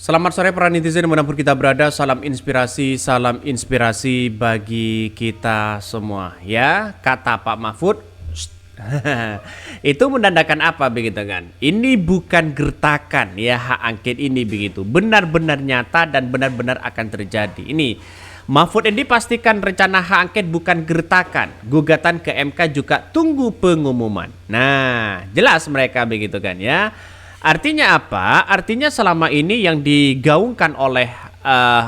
Selamat sore para netizen dimanapun kita berada, salam inspirasi bagi kita semua ya. Kata Pak Mahfud itu menandakan apa begitu kan? Ini bukan gertakan ya, hak angket ini begitu, benar-benar nyata dan benar-benar akan terjadi. Ini Mahfud MD pastikan rencana hak angket bukan gertakan, gugatan ke MK juga tunggu pengumuman. Nah jelas mereka begitu kan ya. Artinya apa? Artinya selama ini yang digaungkan oleh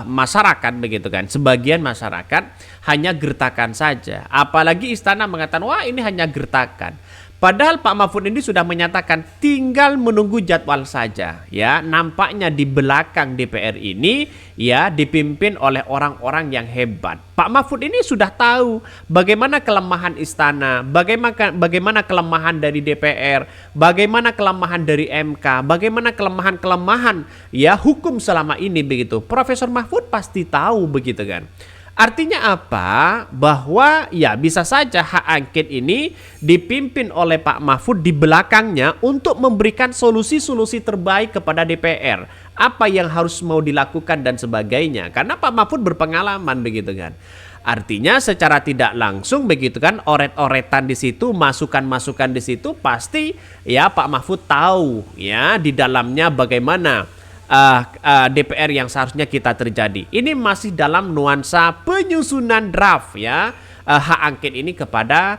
masyarakat begitu kan, sebagian masyarakat hanya gertakan saja. Apalagi istana mengatakan wah ini hanya gertakan. Padahal Pak Mahfud ini sudah menyatakan tinggal menunggu jadwal saja ya. Nampaknya di belakang DPR ini ya dipimpin oleh orang-orang yang hebat. Pak Mahfud ini sudah tahu bagaimana kelemahan istana, bagaimana kelemahan dari DPR, bagaimana kelemahan dari MK, bagaimana kelemahan-kelemahan ya hukum selama ini begitu. Profesor Mahfud pasti tahu begitu kan. Artinya apa? Bahwa ya bisa saja hak angket ini dipimpin oleh Pak Mahfud di belakangnya untuk memberikan solusi-solusi terbaik kepada DPR. Apa yang harus mau dilakukan dan sebagainya. Karena Pak Mahfud berpengalaman begitu kan. Artinya secara tidak langsung begitu kan, oret-oretan di situ, masukan-masukan di situ pasti ya Pak Mahfud tahu ya di dalamnya bagaimana DPR yang seharusnya kita terjadi. Ini masih dalam nuansa penyusunan draft ya hak angket ini kepada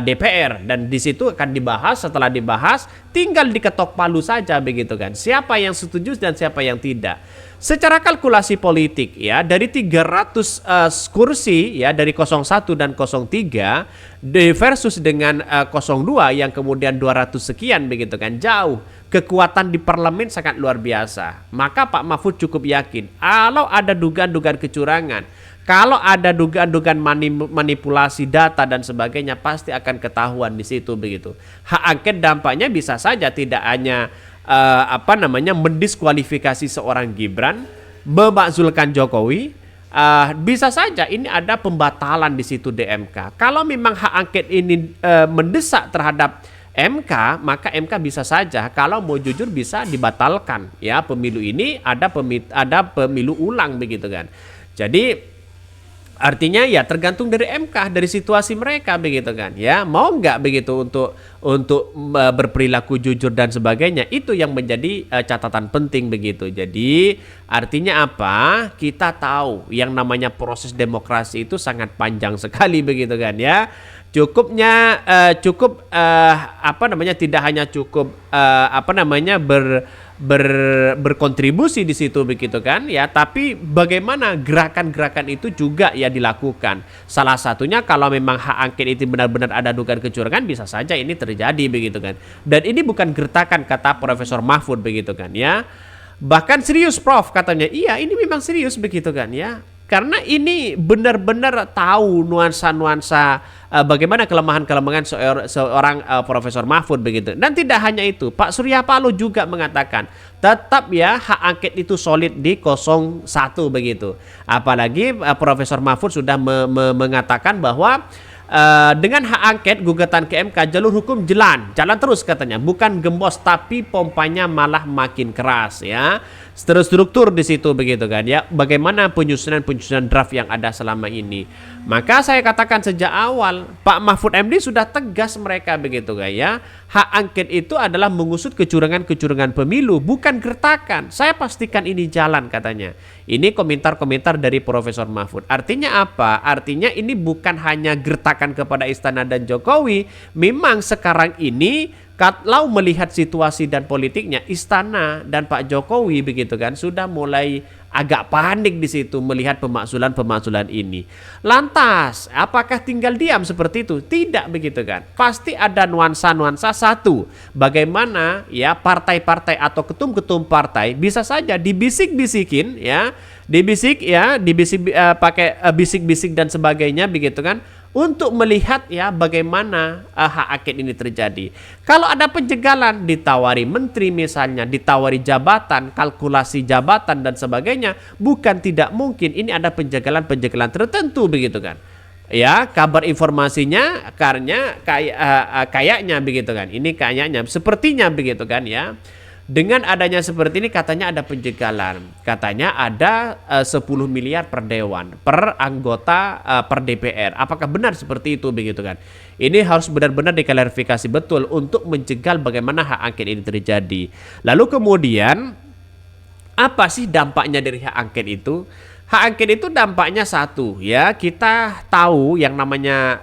DPR, dan di situ akan dibahas. Setelah dibahas tinggal diketok palu saja begitu kan, siapa yang setuju dan siapa yang tidak. Secara kalkulasi politik ya, dari 300 kursi ya dari 01 dan 03 versus dengan 02 yang kemudian 200 sekian begitu kan, jauh. Kekuatan di parlemen sangat luar biasa. Maka Pak Mahfud cukup yakin kalau ada dugaan-dugaan kecurangan, kalau ada dugaan-dugaan manipulasi data dan sebagainya, pasti akan ketahuan di situ begitu. Hak angket dampaknya bisa saja tidak hanya mendiskualifikasi seorang Gibran, memakzulkan Jokowi, bisa saja ini ada pembatalan di situ DMK. Kalau memang hak angket ini mendesak terhadap MK, maka MK bisa saja kalau mau jujur bisa dibatalkan ya pemilu ini, ada pemilu ulang begitu kan. Jadi artinya ya tergantung dari MK, dari situasi mereka begitu kan ya, mau nggak begitu untuk berperilaku jujur dan sebagainya. Itu yang menjadi catatan penting begitu. Jadi artinya apa, kita tahu yang namanya proses demokrasi itu sangat panjang sekali begitu kan ya. Tidak hanya cukup berkontribusi di situ begitu kan ya, tapi bagaimana gerakan-gerakan itu juga ya dilakukan. Salah satunya kalau memang hak angket itu benar-benar ada dugaan kecurangan, bisa saja ini terjadi begitu kan. Dan ini bukan gertakan kata Profesor Mahfud begitu kan ya. Bahkan serius Prof katanya, iya ini memang serius begitu kan ya. Karena ini benar-benar tahu nuansa-nuansa bagaimana kelemahan-kelemahan seorang Profesor Mahfud begitu. Dan tidak hanya itu, Pak Surya Paloh juga mengatakan tetap ya hak angket itu solid di 01 begitu. Apalagi Profesor Mahfud sudah mengatakan bahwa dengan hak angket gugatan ke MK, jalur hukum jalan terus katanya, bukan gembos tapi pompanya malah makin keras ya. Struktur di situ begitu kan ya, bagaimana penyusunan draft yang ada selama ini. Maka saya katakan sejak awal Pak Mahfud MD sudah tegas mereka begitu kan ya, hak angket itu adalah mengusut kecurangan pemilu, bukan gertakan. Saya pastikan ini jalan katanya. Ini komentar-komentar dari Profesor Mahfud. Artinya apa? Artinya ini bukan hanya gertakan kepada istana dan Jokowi. Memang sekarang ini kalau melihat situasi dan politiknya, istana dan Pak Jokowi begitu kan sudah mulai agak panik di situ melihat pemakzulan ini. Lantas, apakah tinggal diam seperti itu? Tidak begitu kan. Pasti ada nuansa-nuansa satu. Bagaimana ya partai-partai atau ketum-ketum partai bisa saja dibisik-bisikin ya, pakai bisik-bisik dan sebagainya begitu kan, untuk melihat ya bagaimana hak angket ini terjadi. Kalau ada penjagalan, ditawari menteri misalnya, ditawari jabatan, kalkulasi jabatan dan sebagainya, bukan tidak mungkin ini ada penjagalan tertentu begitu kan. Ya, kabar informasinya kayaknya begitu kan. Ini kayaknya sepertinya begitu kan ya. Dengan adanya seperti ini katanya ada penjagalan. Katanya ada 10 miliar per dewan, per anggota per DPR. Apakah benar seperti itu begitu kan? Ini harus benar-benar diklarifikasi betul untuk mencegah bagaimana hak angket ini terjadi. Lalu kemudian apa sih dampaknya dari hak angket itu? Hak angket itu dampaknya satu ya, kita tahu yang namanya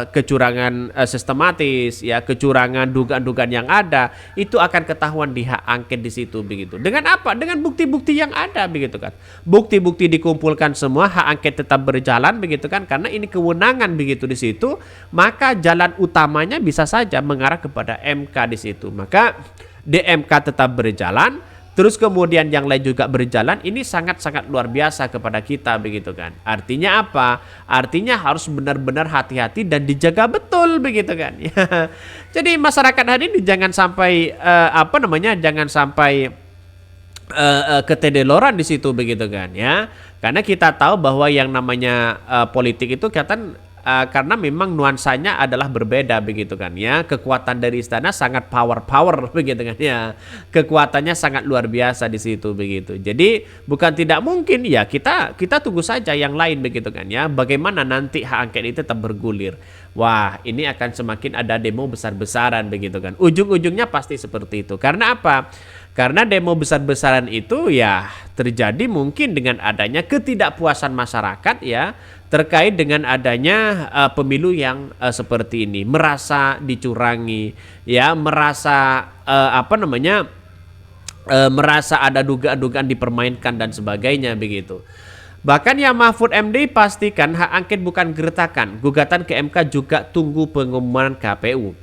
kecurangan sistematis ya, kecurangan dugaan-dugaan yang ada itu akan ketahuan di hak angket di situ begitu. Dengan apa? Dengan bukti-bukti yang ada begitu kan. Bukti-bukti dikumpulkan semua, hak angket tetap berjalan begitu kan, karena ini kewenangan begitu di situ, maka jalan utamanya bisa saja mengarah kepada MK di situ. Maka di MK tetap berjalan. Terus kemudian yang lain juga berjalan, ini sangat-sangat luar biasa kepada kita begitu kan. Artinya apa? Artinya harus benar-benar hati-hati dan dijaga betul begitu kan. Jadi masyarakat hari ini jangan sampai jangan sampai keteledoran di situ begitu kan ya. Karena kita tahu bahwa yang namanya politik itu karena memang nuansanya adalah berbeda begitu kan ya. Kekuatan dari istana sangat power begitu kan ya. Kekuatannya sangat luar biasa di situ begitu. Jadi bukan tidak mungkin ya, kita tunggu saja yang lain begitu kan ya. Bagaimana nanti hak angket itu tetap bergulir. Wah, ini akan semakin ada demo besar-besaran begitu kan. Ujung-ujungnya pasti seperti itu. Karena apa? Karena demo besar-besaran itu ya terjadi mungkin dengan adanya ketidakpuasan masyarakat ya, terkait dengan adanya pemilu yang seperti ini, merasa dicurangi ya, merasa merasa ada dugaan-dugaan dipermainkan dan sebagainya begitu. Bahkan ya Mahfud MD pastikan hak angket bukan gertakan, gugatan ke MK juga tunggu pengumuman KPU.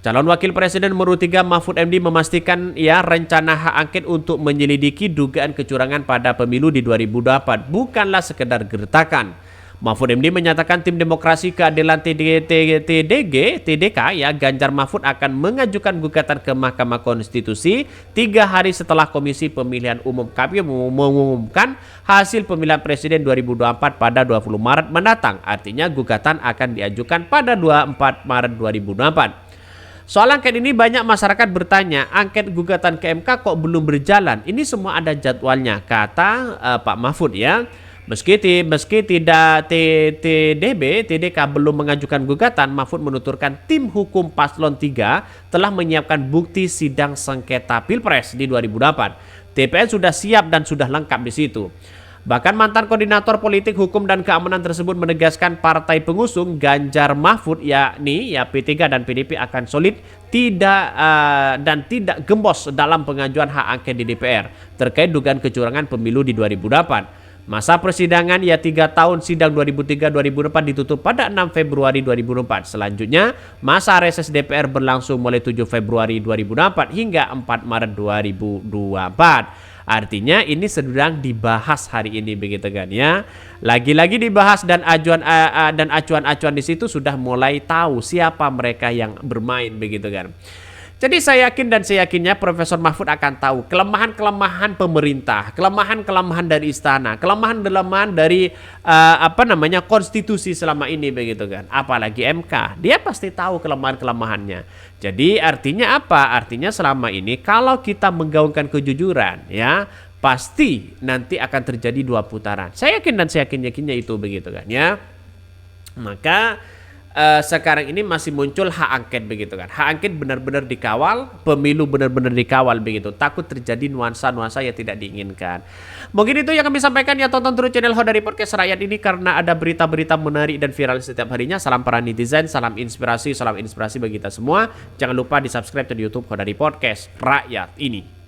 Calon Wakil Presiden nomor 3 Mahfud MD memastikan ya rencana hak angket untuk menyelidiki dugaan kecurangan pada pemilu di 2024 bukanlah sekedar gertakan. Mahfud MD menyatakan tim Demokrasi Keadilan TDK ya Ganjar Mahfud akan mengajukan gugatan ke Mahkamah Konstitusi 3 hari setelah Komisi Pemilihan Umum KPU mengumumkan hasil pemilihan presiden 2024 pada 20 Maret mendatang. Artinya gugatan akan diajukan pada 24 Maret 2024. Soal angket ini banyak masyarakat bertanya, angket gugatan ke MK kok belum berjalan? Ini semua ada jadwalnya, kata Pak Mahfud ya. Meski tidak TDK belum mengajukan gugatan, Mahfud menuturkan tim hukum Paslon 3 telah menyiapkan bukti sidang sengketa Pilpres di 2024. TPN sudah siap dan sudah lengkap di situ. Bahkan mantan koordinator politik hukum dan keamanan tersebut menegaskan partai pengusung Ganjar Mahfud yakni P3 dan PDP akan solid dan tidak gembos dalam pengajuan hak angket di DPR terkait dugaan kecurangan pemilu di 2024. Masa persidangan 3 tahun sidang 2003-2004 ditutup pada 6 Februari 2004. Selanjutnya masa reses DPR berlangsung mulai 7 Februari 2004 hingga 4 Maret 2024. Artinya ini sedang dibahas hari ini begitu kan ya. Lagi-lagi dibahas dan acuan-acuan di situ sudah mulai tahu siapa mereka yang bermain begitu kan. Jadi saya yakinnya Profesor Mahfud akan tahu kelemahan-kelemahan pemerintah, kelemahan-kelemahan dari istana, kelemahan-kelemahan dari konstitusi selama ini begitu kan. Apalagi MK, dia pasti tahu kelemahan-kelemahannya. Jadi artinya apa? Artinya selama ini kalau kita menggaungkan kejujuran ya, pasti nanti akan terjadi 2 putaran. Saya yakinnya itu begitu kan ya. Maka sekarang ini masih muncul hak angket begitu kan. Hak angket benar-benar dikawal, pemilu benar-benar dikawal begitu. Takut terjadi nuansa-nuansa yang tidak diinginkan. Mungkin itu yang kami sampaikan ya, tonton terus channel Hodari Podcast Rakyat ini karena ada berita-berita menarik dan viral setiap harinya. Salam para netizen, salam inspirasi bagi kita semua. Jangan lupa di subscribe di YouTube Hodari Podcast Rakyat ini.